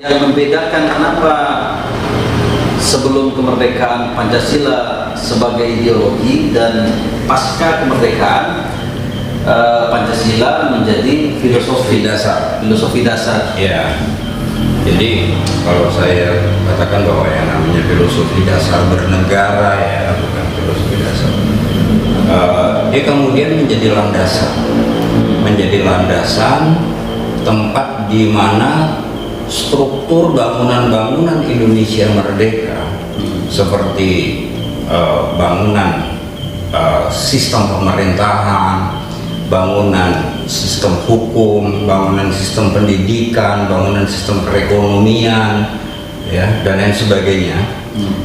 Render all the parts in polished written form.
Yang membedakan kenapa sebelum kemerdekaan Pancasila sebagai ideologi dan pasca kemerdekaan Pancasila menjadi filosofi dasar. Ya. Jadi kalau saya katakan bahwa yang namanya filosofi dasar bernegara, ya bukan filosofi dasar, dia kemudian menjadi landasan tempat di mana struktur bangunan-bangunan Indonesia merdeka seperti bangunan sistem pemerintahan, bangunan sistem hukum, bangunan sistem pendidikan, bangunan sistem perekonomian, ya, dan lain sebagainya,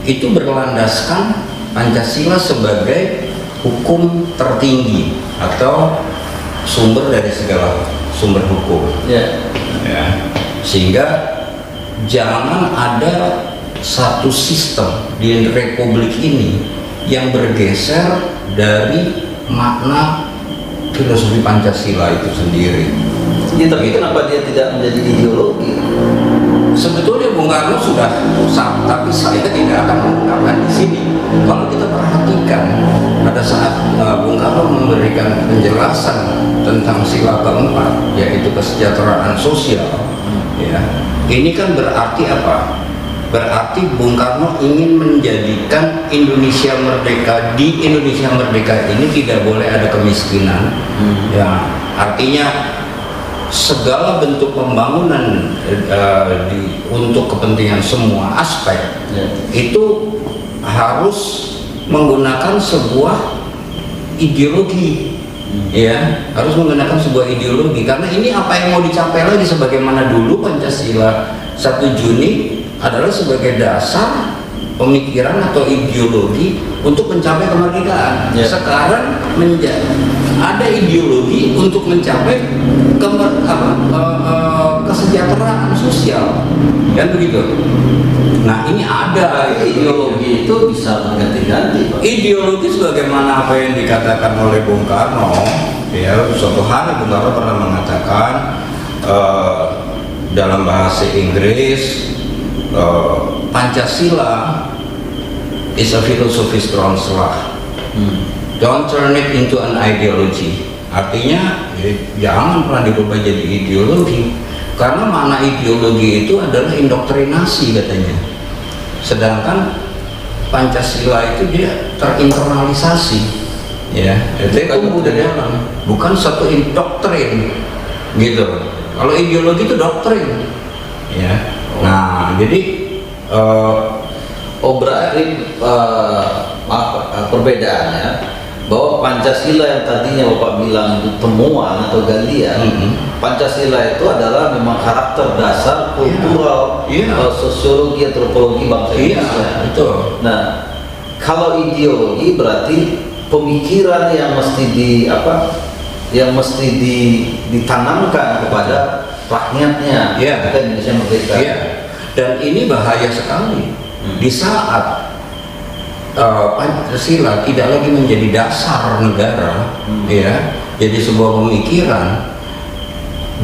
itu berlandaskan Pancasila sebagai hukum tertinggi atau sumber dari segala sumber hukum. Ya. Sehingga jangan ada satu sistem di republik ini yang bergeser dari makna filosofi Pancasila itu sendiri. Ya, tapi kenapa dia tidak menjadi ideologi? Sebetulnya Bung Karno sudah usah, tapi saya tidak akan mengungkapkan di sini. Kalau kita perhatikan pada saat Bung Karno memberikan penjelasan tentang sila keempat, yaitu kesejahteraan sosial, ya, ini kan berarti apa? Berarti Bung Karno ingin menjadikan Indonesia merdeka, di Indonesia merdeka ini tidak boleh ada kemiskinan, ya, artinya segala bentuk pembangunan untuk kepentingan semua aspek, itu harus menggunakan sebuah ideologi, ya, harus menggunakan sebuah ideologi, karena ini apa yang mau dicapai lagi, sebagaimana dulu Pancasila 1 Juni adalah sebagai dasar pemikiran atau ideologi untuk mencapai kemerdekaan. Sekarang ada ideologi untuk mencapai kesejahteraan sosial, kan begitu. Nah, ini ada ideologi itu bisa berganti-ganti. Ideologi sebagaimana apa yang dikatakan oleh Bung Karno, ya, suatu hari Bung Karno pernah mengatakan dalam bahasa Inggris, Pancasila is a philosophy's construct. Don't turn it into an ideology. Artinya jangan pernah dirubah jadi ideologi, karena makna ideologi itu adalah indoktrinasi katanya. Sedangkan Pancasila itu dia terinternalisasi, ya, itu tumbuh dari dalam, bukan satu doktrin gitu. Kalau ideologi itu doktrin, ya. Nah, jadi berarti perbedaannya bahwa Pancasila yang tadinya Bapak bilang itu temuan atau galian, Pancasila itu adalah memang karakter dasar kultural, sosiologi, antropologi bangsa Indonesia. Betul. Nah, kalau ideologi berarti pemikiran yang mesti ditanamkan kepada rakyatnya, kita Indonesia merdeka. Dan ini bahaya sekali di saat Pancasila tidak lagi menjadi dasar negara, ya, jadi sebuah pemikiran,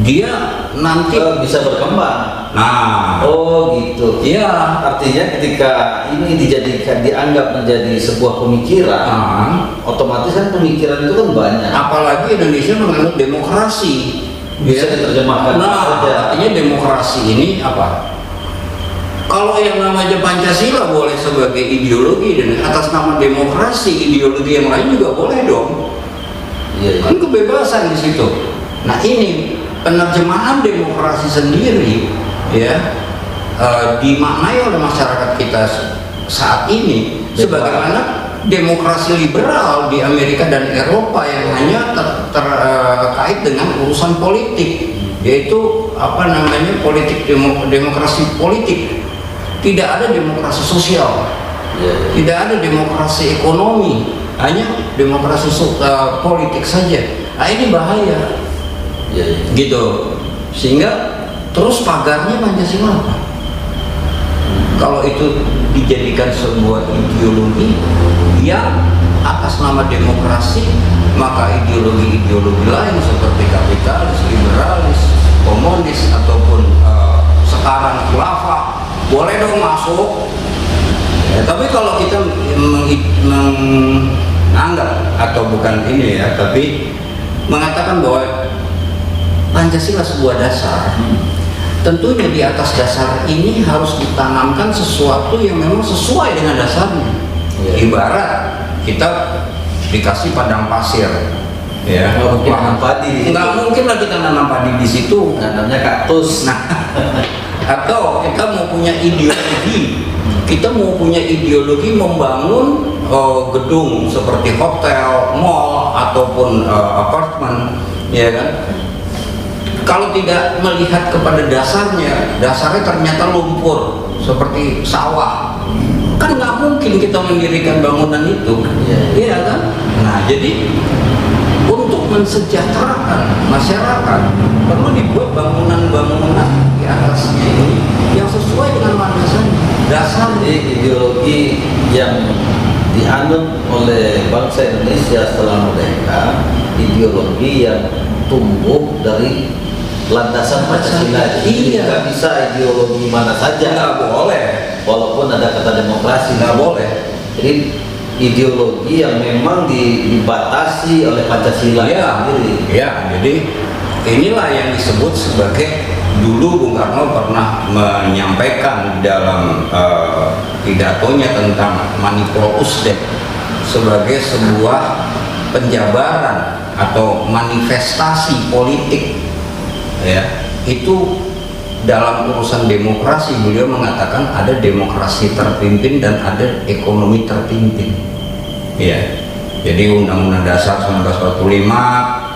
dia nanti bisa berkembang. Nah, gitu. Ya, artinya ketika ini dianggap menjadi sebuah pemikiran, otomatis kan pemikiran itu kan banyak. Apalagi Indonesia menganut demokrasi. Bisa diterjemahkan. Nah, artinya demokrasi ini apa? Kalau yang namanya Pancasila boleh sebagai ideologi, dan atas nama demokrasi ideologi yang lain juga boleh dong. Kan kebebasan di situ. Nah, ini penerjemahan demokrasi sendiri, ya, dimaknai oleh masyarakat kita saat ini sebagaimana demokrasi liberal di Amerika dan Eropa yang hanya terkait dengan urusan politik, yaitu demokrasi politik. Tidak ada demokrasi sosial, tidak ada demokrasi ekonomi, hanya demokrasi politik saja. Nah, ini bahaya, gitu. Sehingga terus pagarnya Pancasila apa? Kalau itu dijadikan sebuah ideologi yang atas nama demokrasi, maka ideologi-ideologi lain seperti kapitalis, liberalis, komunis ataupun sekarang khilafah, boleh dong masuk. Ya, tapi kalau kita menganggap atau bukan ini ya, tapi mengatakan bahwa Pancasila sebuah dasar, tentunya di atas dasar ini harus ditanamkan sesuatu yang memang sesuai dengan dasarnya. Ibarat kita dikasih padang pasir, ya, mungkin nanam padi. Nggak mungkin lah kita nanam padi di situ. Nanamnya kaktus. Nah, atau kita mau punya ideologi. Kita mau punya ideologi membangun gedung seperti hotel, mall ataupun apartemen, ya kan? Kalau tidak melihat kepada dasarnya ternyata lumpur seperti sawah, kan nggak mungkin kita mendirikan bangunan itu, iya kan? Nah, jadi untuk mensejahterakan masyarakat perlu dibuat bangunan-bangunan di atasnya ini yang sesuai dengan landasannya. Dasar ideologi yang dianut oleh bangsa Indonesia setelah merdeka, ideologi yang tumbuh dari landasan Pancasila. Iya. Nggak bisa ideologi mana saja. Nggak boleh. Walaupun ada kata demokrasi, Nggak boleh. Jadi ideologi yang memang dibatasi oleh Pancasila sendiri. Ya, jadi inilah yang disebut sebagai, dulu Bung Karno pernah menyampaikan dalam pidatonya tentang Manipul Usdek sebagai sebuah penjabaran atau manifestasi politik, ya. Itu dalam urusan demokrasi beliau mengatakan ada demokrasi terpimpin dan ada ekonomi terpimpin, ya. Jadi Undang-Undang Dasar 1945,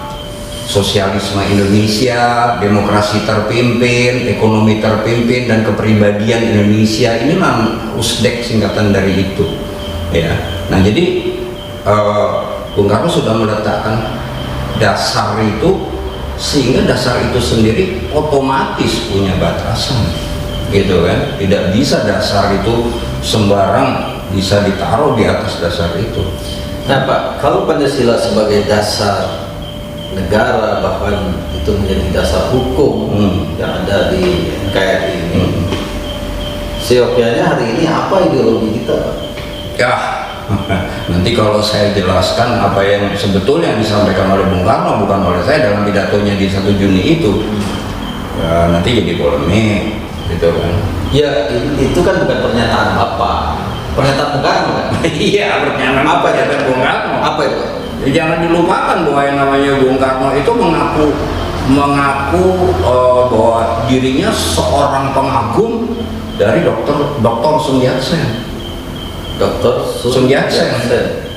sosialisme Indonesia, demokrasi terpimpin, ekonomi terpimpin, dan kepribadian Indonesia, inilah USDEK singkatan dari itu, ya. Nah, jadi Bung Karno sudah meletakkan dasar itu, sehingga dasar itu sendiri otomatis punya batasan, gitu kan? Tidak bisa dasar itu sembarang bisa ditaruh di atas dasar itu. Nah Pak, kalau Pancasila sebagai dasar negara, bahkan itu menjadi dasar hukum yang ada di NKRI ini, seyogyanya hari ini apa ideologi kita, Pak? Ya, nanti kalau saya jelaskan apa yang sebetulnya disampaikan oleh Bung Karno, bukan oleh saya dalam pidatonya di 1 Juni itu, ya, nanti jadi polemik, gitu kan? Ya, itu kan bukan pernyataan Bapak, pernyataan Bung Karno kan? Iya, pernyataan apa ya Bung Karno? Apa itu? Jangan dilupakan bahwa yang namanya Bung Karno itu mengaku bahwa dirinya seorang pengagum dari Dr. Sun Yat-sen. Dr. Sun Yat-sen.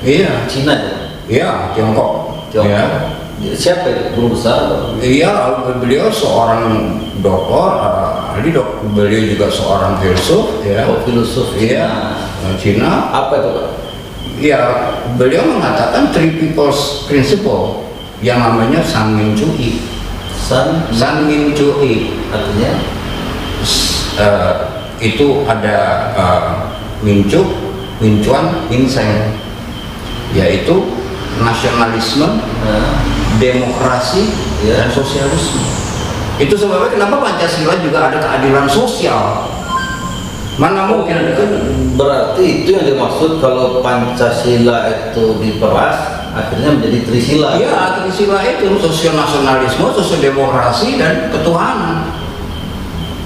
Iya. Cina ya? Iya, Tiongkok. Ya. Siapa itu? Guru besar? Iya, beliau seorang doktor, beliau juga seorang filsuf, ya. Oh, filsuf. Iya, Cina. Apa itu, Pak? Ya, beliau mengatakan three people's principle yang namanya San Min Chu I. San Min Chu I artinya itu ada Min Chu, Min Chuan, Min Seng, yaitu nasionalisme, demokrasi, dan sosialisme. Itu sebabnya kenapa Pancasila juga ada keadilan sosial. Mana mungkin? Berarti itu yang dimaksud kalau Pancasila itu diperas akhirnya menjadi Trisila. Iya, Trisila itu sosial nasionalisme, sosial demokrasi, dan ketuhanan.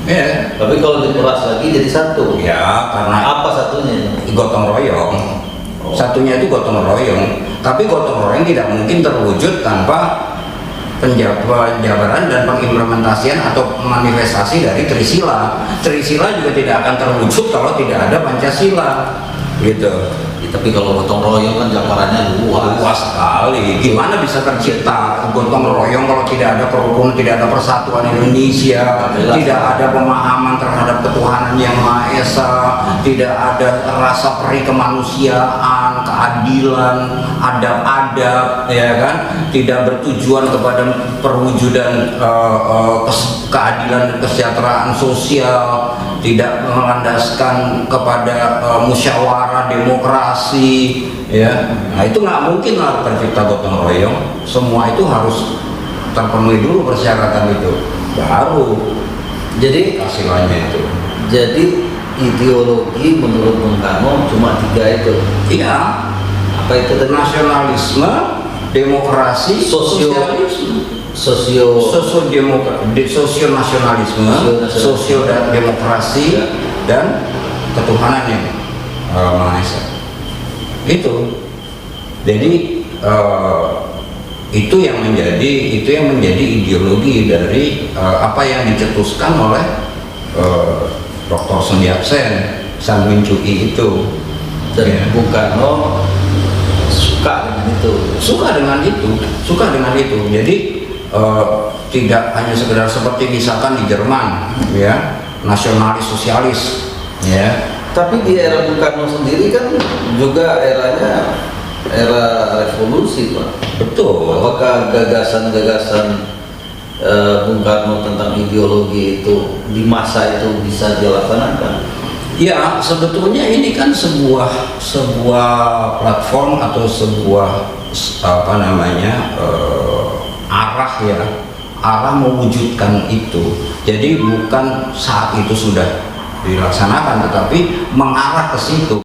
Ya. Tapi kalau diperas lagi jadi satu. Ya, karena apa satunya? Gotong royong. Satunya itu gotong royong. Tapi gotong royong tidak mungkin terwujud tanpa penjabaran dan pengimplementasian atau manifestasi dari Trisila. Trisila juga tidak akan terwujud kalau tidak ada Pancasila, gitu. Tapi kalau gotong royong kan jabarannya luas sekali. Gimana bisa tercipta gotong royong kalau tidak ada kerukunan, tidak ada persatuan Indonesia, tidak ada pemahaman terhadap ketuhanan yang Maha Esa, tidak ada rasa peri kemanusiaan, keadilan, adab-adab, ya kan? Tidak bertujuan kepada perwujudan keadilan dan kesejahteraan sosial, tidak melandaskan kepada musyawarah demokrasi, ya. Nah, itu nggak mungkin lah tercipta gotong royong. Semua itu harus terpenuhi dulu persyaratan itu, baru Jadi istilahnya itu. Jadi ideologi menurut Bung Karno cuma 3 itu. Iya, Apa itu tadi? nasionalisme, demokrasi, sosialisme. Sosionasionalisme, sosio dan demokrasi, ya, dan ketuhanan yang Maha Esa. Itu. Jadi itu yang menjadi ideologi dari apa yang dicetuskan oleh Dr. Sun Yat-sen, Sang Mencui itu. Dan Ya. Bung Karno suka dengan itu. Suka dengan itu. Jadi tidak hanya sekedar seperti misalkan di Jerman, ya, nasionalis sosialis, ya. Tapi di era Bung Karno sendiri kan juga eranya era revolusi, Pak. Betul. Apakah gagasan-gagasan Bung Karno tentang ideologi itu di masa itu bisa dilaksanakan? Ya, sebetulnya ini kan sebuah platform atau sebuah arah mewujudkan itu. Jadi bukan saat itu sudah dilaksanakan, tetapi mengarah ke situ.